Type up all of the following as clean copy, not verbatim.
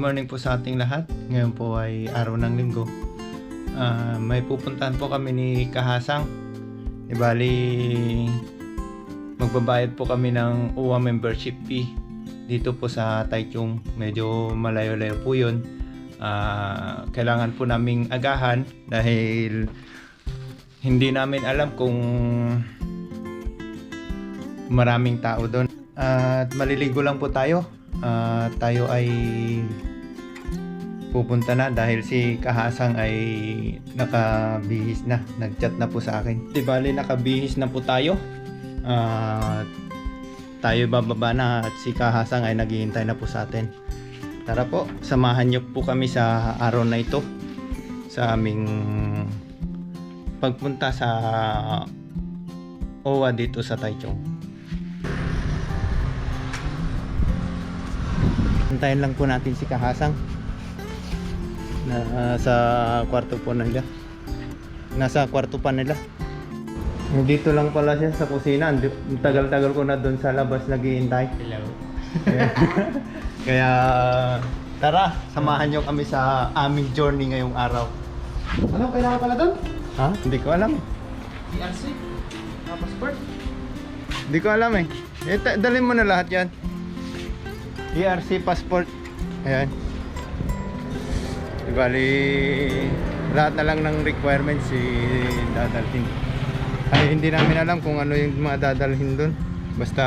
morning po sa ating lahat. Ngayon po ay araw ng linggo. May pupuntahan po kami ni Kahasang. Bali, magbabayad po kami ng UWA membership fee dito po sa Taichung. Medyo malayo-layo po yun. Kailangan po naming agahan dahil hindi namin alam kung maraming tao doon. At maliligo lang po tayo. Tayo ay pupunta na dahil si Kahasang ay nakabihis na. Nag-chat na po sa akin. Di bali, nakabihis na po tayo. Tayo bababa na at si Kahasang ay naghihintay na po sa atin. Tara po, samahan niyo po kami sa araw na ito sa aming pagpunta sa OWA dito sa Taichung. Hintayin lang po natin si Kahasang na sa kwarto po nila. Nasa kwarto pa nila. Dito lang pala siya sa kusina. Tagal-tagal ko na doon sa labas naghihintay. Hello. Kaya tara, samahan niyo kami sa aming journey ngayong araw. Ano kailangan pala doon? Ha? Hindi ko alam. PRC? Passport? Hindi ko alam eh. Dalhin mo na lahat yan. ERC passport. Ayan. Bali, lahat na lang ng requirements dadalhin. Ay, hindi namin alam kung ano yung mga dadalhin doon. Basta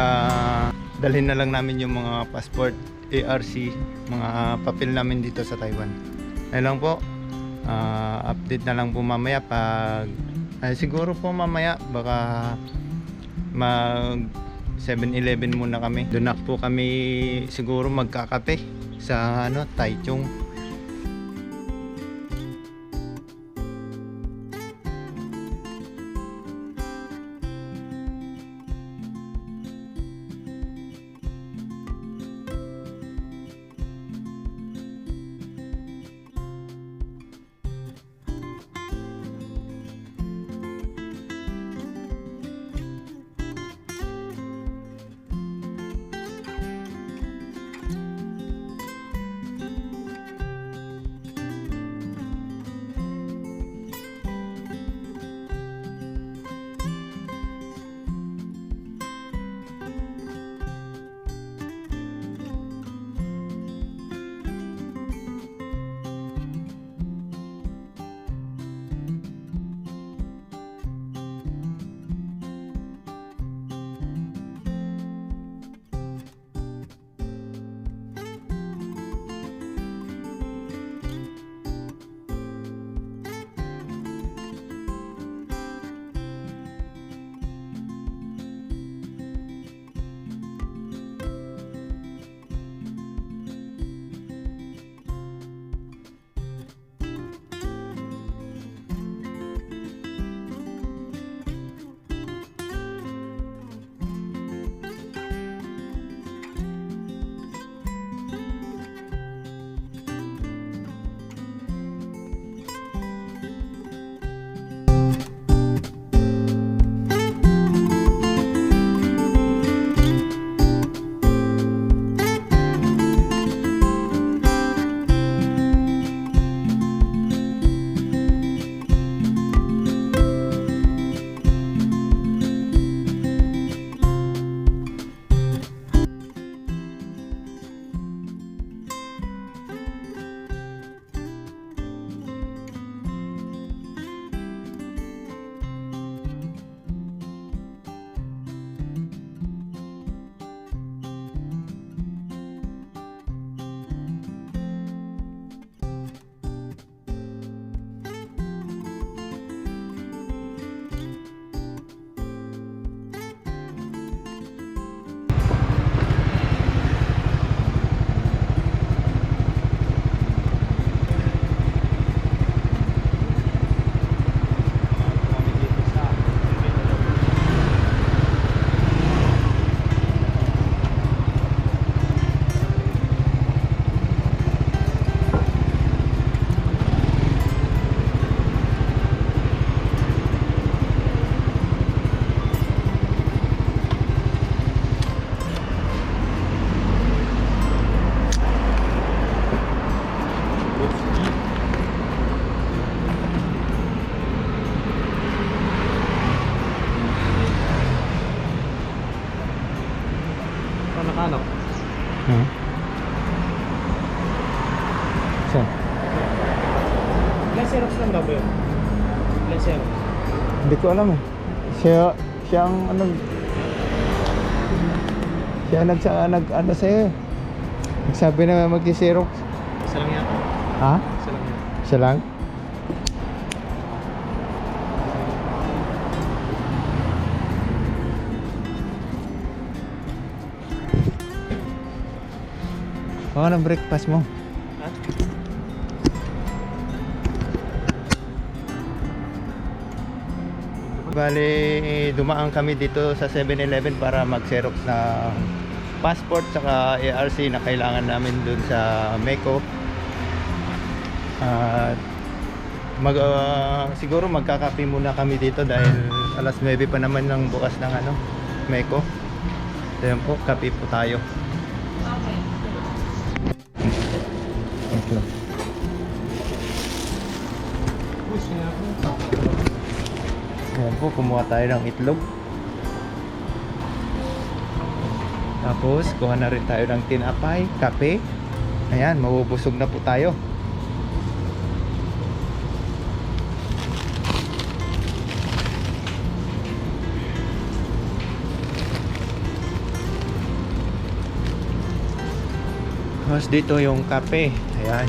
dalhin na lang namin yung mga passport, ERC, mga papel namin dito sa Taiwan. Ayun lang po. Update na lang po mamaya pag siguro po mamaya baka mag 7-Eleven muna kami. Doon na po kami siguro magkakape sa Taichung. Ano? Hmm? Saan? Ilan Xerox lang daw ba yun? Ilan Xerox? Hindi ko alam eh. Siya ang ano. Siya ano sa'yo eh. Nagsabi na mag-xerox. Isa lang yata. Ha? Isa lang yata. Siya lang? Anong breakfast mo? Ha? Bali, dumaan kami dito sa 7-Eleven para mag-xerox ng passport saka ARC na kailangan namin dun sa MECO. At siguro magkakape muna kami dito dahil alas 9 pa naman ng bukas ng MECO. Ayan po, kape po tayo. Okay. Uy, siya ako. Ayan po, kumuha tayo ng itlog. Tapos, kuha na rin tayo ng tinapay, kape. Ayan, mabubusog na po tayo. Tapos dito yung kape. Ayan.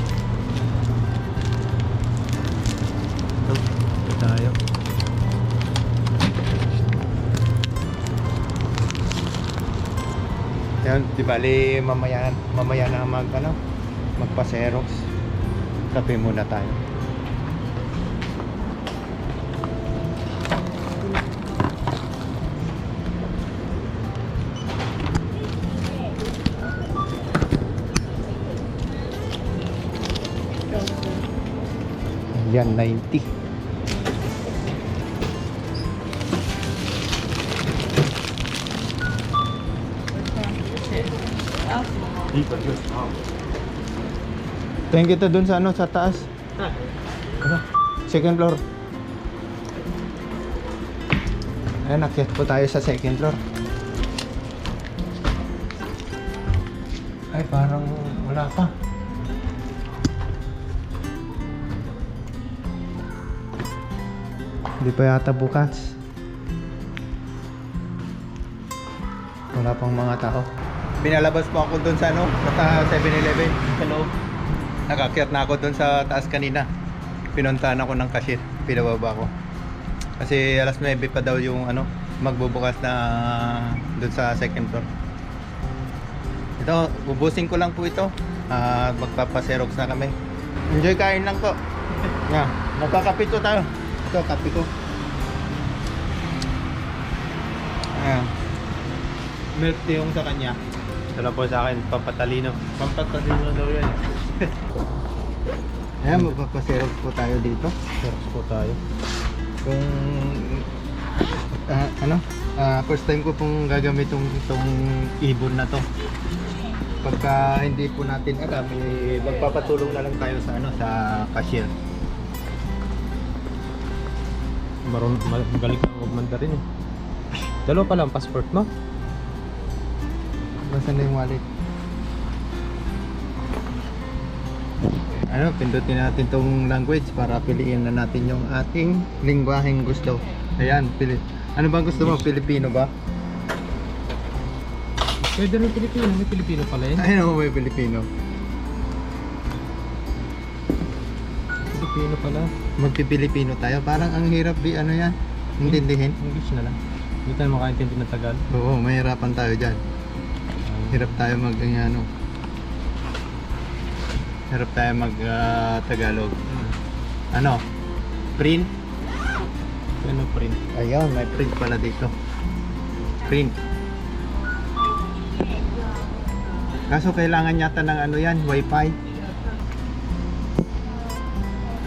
Ito tayo. Yan, di bali mamaya na magpa-xerox. Kape muna tayo. Yan, 90. Thank you to dun sa sa taas. Ha? Second floor. Ayan, akyat po tayo sa second floor. Ay, parang wala pa. Hindi pa yata bukas. Wala pang mga tao. Binalabas po ako dun sa sa 7-Eleven. Hello. Nakakyat na ako dun sa taas kanina. Pinuntahan ako ng cashier. Pinababa ko. Kasi alas 9 pa daw yung magbubukas na dun sa second floor. Ito, ubusin ko lang po ito. Magpapaserox na kami. Enjoy kain lang po. Nga, magkakapito tayo. Ito, kape ko. Ayan. Milk tea yung sa kanya. Ito na po sa akin, pampatalino. Pampatalino daw yan. Ayan, magpapaserox po tayo dito. Xerox po tayo. Kung first time ko pong gagamit itong ibon na to. Pagka hindi po natin alam, magpapatulong na lang tayo sa sa cashier. Magaling ka magmanda rin eh. Dalawa pa lang passport mo? Nasaan na yung wallet? Pindutin natin tong language para piliin na natin yung ating lingwaheng gusto. Ayan, ano bang gusto mo? Pilipino ba? Pwede rin Pilipino. May Pilipino pala yun. Ayun, may Pilipino. Pilipino pala. Magpipilipino tayo. Parang ang hirap yan. Intindihin. English na lang. Hindi tayo makaintindi ng Tagal. Oo, mahirapan tayo dyan. Hirap tayo Hirap tayo Tagalog. Ano? Print? Ano print? Ayun, may print pala dito. Print. Kaso kailangan yata ng Wi-Fi.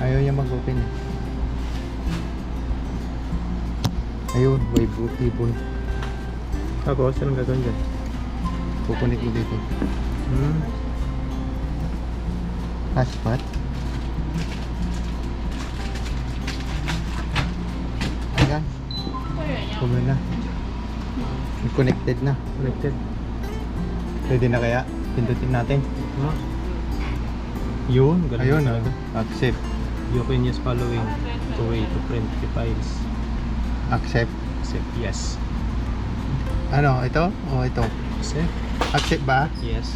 Ayaw niya mag-open. Ayun, ibon. Tapos, anong gagawin dyan? Kukunik mo dito. Hotspot. Ayan. Kumain na. Connected na. Connected. Pwede na kaya? Pindutin natin. Ha? Yun, ganun Ayun, talaga. accept. You can use following to way to print the files. Accept. Accept, yes. Ano, ito? O ito? Accept, Accept ba? yes.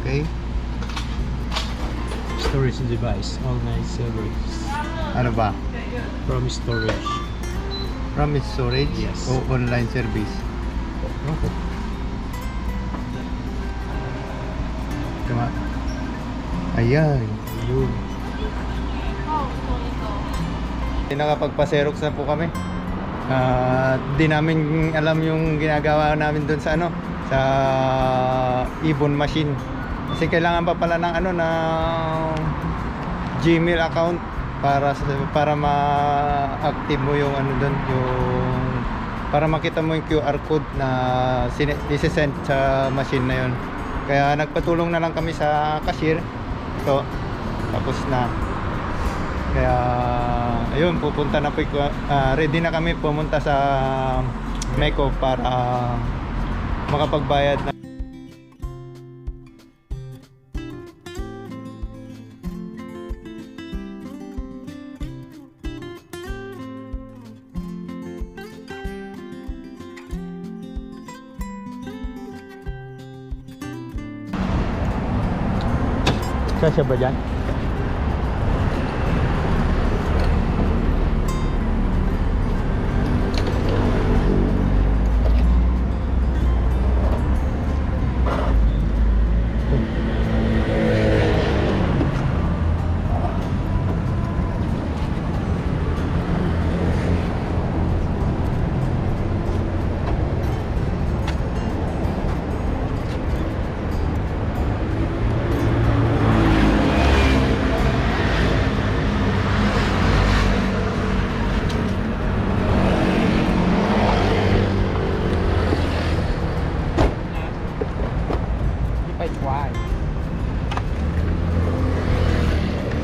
Okay. Storage device, online servers. Ano ba? From storage. Promise storage? Yes. O online service? Okay. Tama. Ayan. Yun. Nakapagpa-xerox na po kami. Di namin alam yung ginagawa namin doon sa ano, sa Ibon machine. Kasi kailangan pa pala ng ano na Gmail account para ma-active mo yung ano doon, yung para makita mo yung QR code na isi-send sa machine na yon. Kaya nagpatulong na lang kami sa cashier. Ito, tapos na. Kaya ayun, pupunta na po, ready na kami pumunta sa Meco para makapagbayad na. Kasya ba dyan?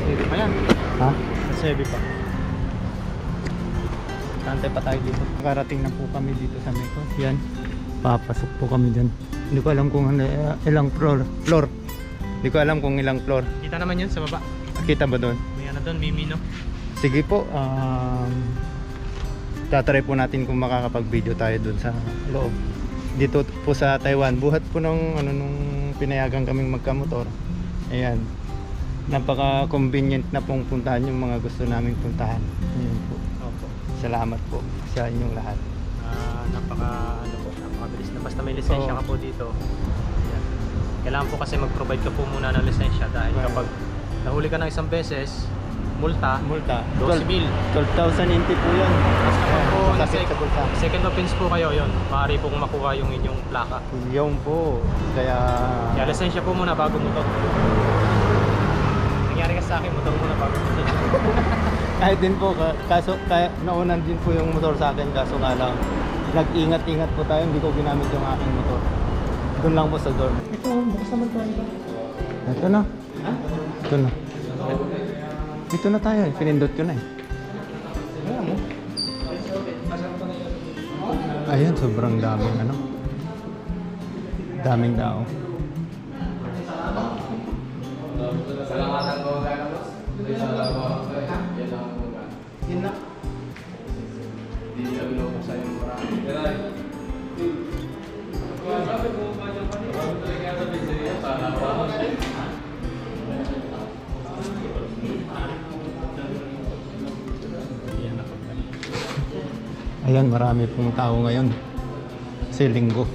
Heavy pa yan. Ha? Mas heavy pa. Kantay pa tayo dito. Nakarating na po kami dito sa Meco. Yan. Papasok po kami dyan. Hindi ko alam kung ilang floor. Hindi ko alam kung ilang floor. Kita naman yun sa baba. Kita ba doon? May ano doon, Mimino. Sige po. Tatry po natin kung makakapag-video tayo doon sa loob. Dito po sa Taiwan. Buhat po nung pinayagan kaming magkamotor. Ayan. Napaka-convenient na pong puntahan yung mga gusto naming puntahan. Ayan po. Opo. Salamat po sa inyong lahat. Napakabilis na. Basta may lisensya Oo. ka po dito. Yan. Kailangan po kasi mag-provide ka po muna ng lisensya dahil Right. kapag nahuli ka ng isang beses, multa, Multa. 12,000. 12,000 NT po yun. Tapos kapag po Masakit sa bulsa. second offense po kayo, yun, maaari pong makuha yung inyong plaka. Yung po. Kaya Kaya lisensya po muna bago motor. Nangyari kasi sa akin, motor muna bago motor. kahit din po, kaso kaya naunan din po yung motor sa akin, kaso nga lang nag-ingat-ingat po tayo, hindi ko ginamit yung aking motor. Doon lang po sa dorm. Ito, bukas naman po ito. Ito na. Ito na. Dito na tayo, pinindot ko na eh. Ayan mo. Ayun, sobrang daming ano. Daming tao. Salamatan ko kaya boss. Yun na. Hindi nila binubuksan yung marami. Sabi ko ba yung kanina? Talaga sabi siya. Sana ba? Ayan, marami pong tao ngayon. Kasi linggo.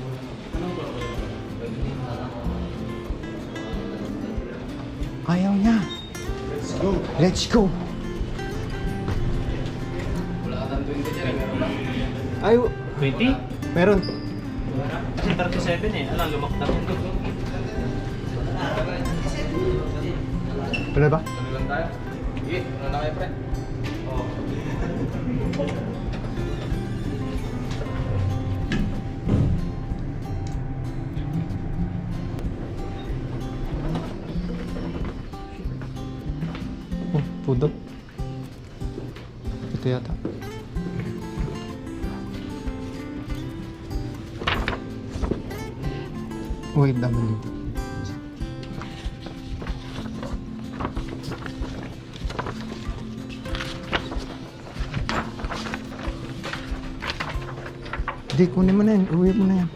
Ayaw niya. Let's go. Let's go. Wala ka ng 20 dyan. Meron lang. Ay, 20? meron. Kasi 37 eh. Alam, lumaktak yung dugo. Wala ba? Tuloy lang tayo. Sige, ano na kayo, pre? Oo. Oh, pudot. Ito yata. Wait naman dito. Hindi, kunin mo na yan. Uwi mo na yan.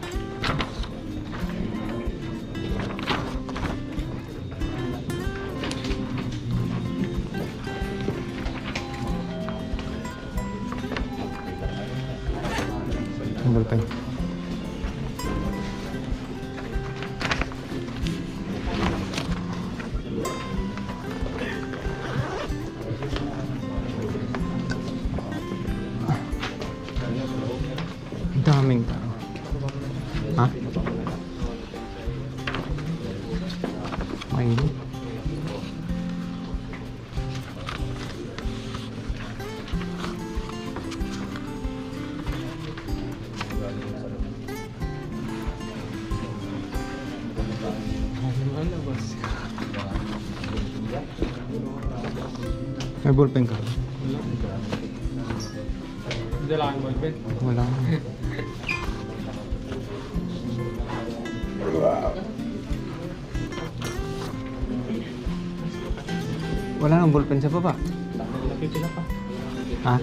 Ang ballpen. Ang daming tao. Ha? Mainit. May ballpen ka? Hindi lang ang ballpen. Wala. Wala nang ballpen sa baba. Napipila pa. Ha?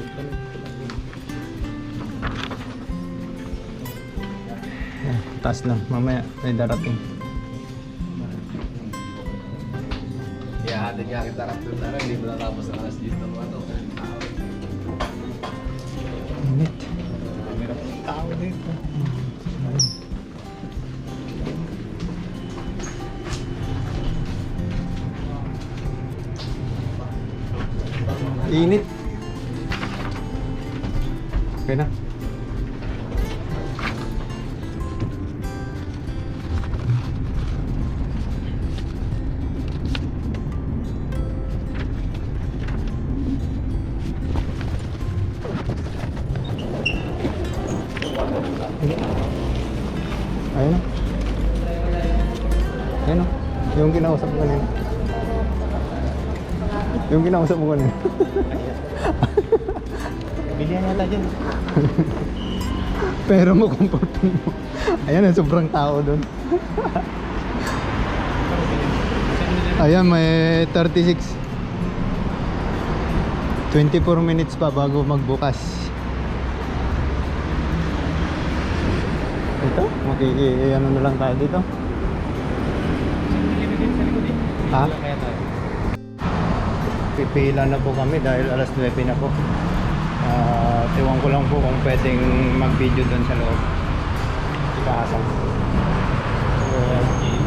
Taas lang. Mamaya may darating. Kaya hatid nga kita rap doon na lang, hindi mo natapos ang alas dito ng ano. Init. Tao dito. Init. Okay na. Ayun na. Ayun na. Yung kinausap ko kanina. Yung kinausap mo kanina. Bilihan yata dyan. Pero mo kung pagpun mo. Ayan, sobrang tao doon. Ayan, may 36. 24 minutes pa bago magbukas. Ito, ano na lang tayo dito. Ha? Kaya tayo. Pipila na po kami dahil alas 9 na po. Tiwan ko lang po kung pwedeng mag-video doon sa loob. Ipahasang.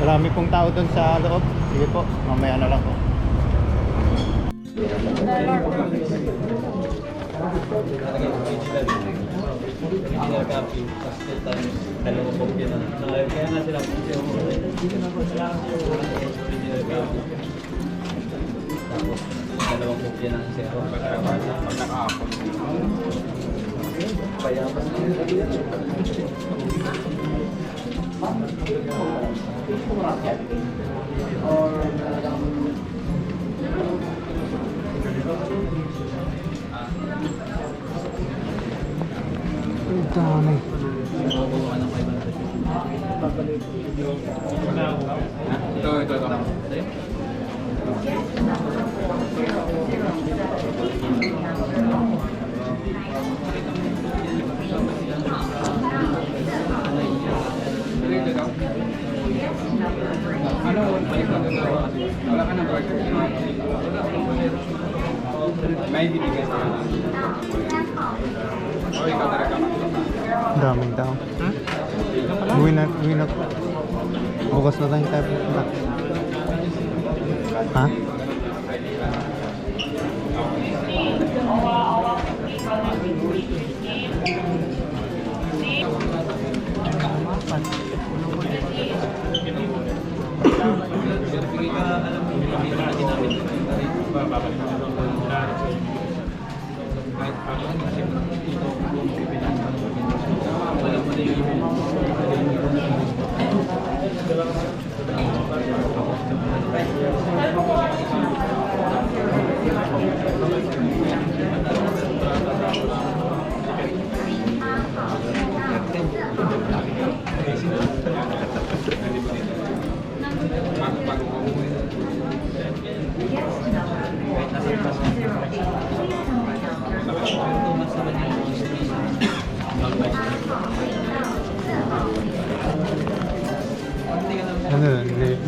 Marami pong tao doon sa loob. Sige po, mamaya na lang po. Original copy, pastel times, dalawang kopya na. Kaya nga sila original copy. Tapos, dalawang kopya ng zero. Pag naka-upload. Kaya mas Ang dami. Ito. Wala ka ng burger. May binigay sa akin. O, ikaw talaga Ang daming tao. Uwi na. Bukas na tayong tayo pupunta. Ha?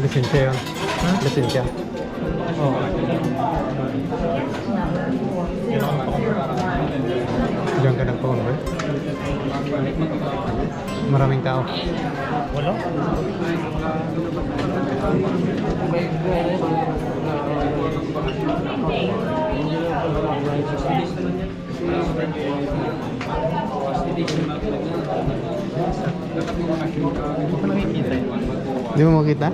Lisensya yun. Ha? Lisensya. Oo. Diyan ka nagpa-convoy? Maraming tao. Wala? Hindi ko nakikita eh. Di mo makita?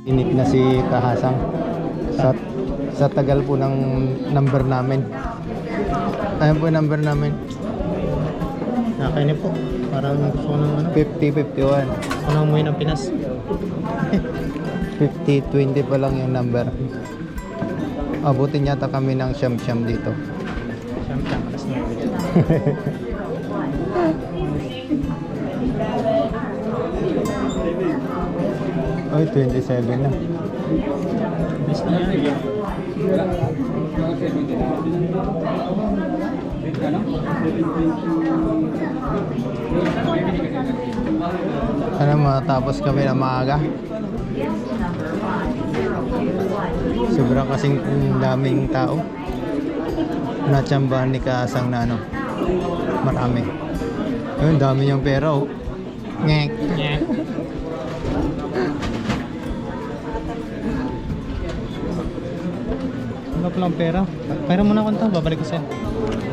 Inip na si Kahasang sa tagal po ng number namin. Ayan po yung number namin. Nakainip po. Parang gusto ko ng ano. 5051. Gusto ko ng umuwi ng Pinas. 5020 pa lang yung number. Abutin yata kami ng siyam-siyam dito. Siyempre, alas 9. Ay, 27 na. Best na yan. Sana matapos kami na maaga. Sobrang kasing daming tao. Natsambahan ni Kaasang na ano. Marami. Ayun, dami niyang pera oh. Ngek. Yeah. Ano pa lang pera? Pera muna ko ito, babalik ko sa'yo.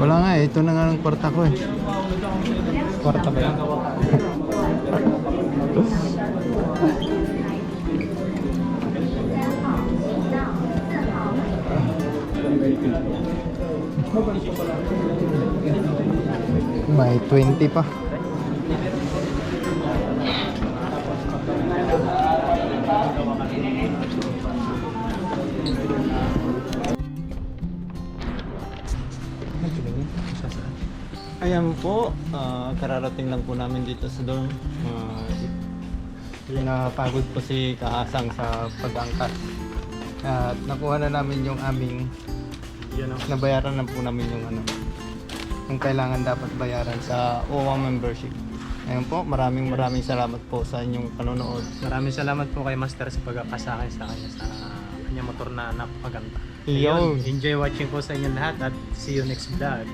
Wala nga eh, ito na nga ang kwarta ko eh. Kwarta ba yan? May 20 pa. Ayan po, kararating lang po namin dito sa dorm. Pinapagod po si Kahasang sa pag-angkat. At nakuha na namin yung aming, Yan o. nabayaran na po namin yung ano, yung kailangan dapat bayaran sa OWA membership. Ayan po, maraming salamat po sa inyong panonood. Maraming salamat po kay Master sa pagkakasakay sa kanya sa kanyang motor na napakaganda. Yo. Ayun, enjoy watching po sa inyong lahat at see you next vlog.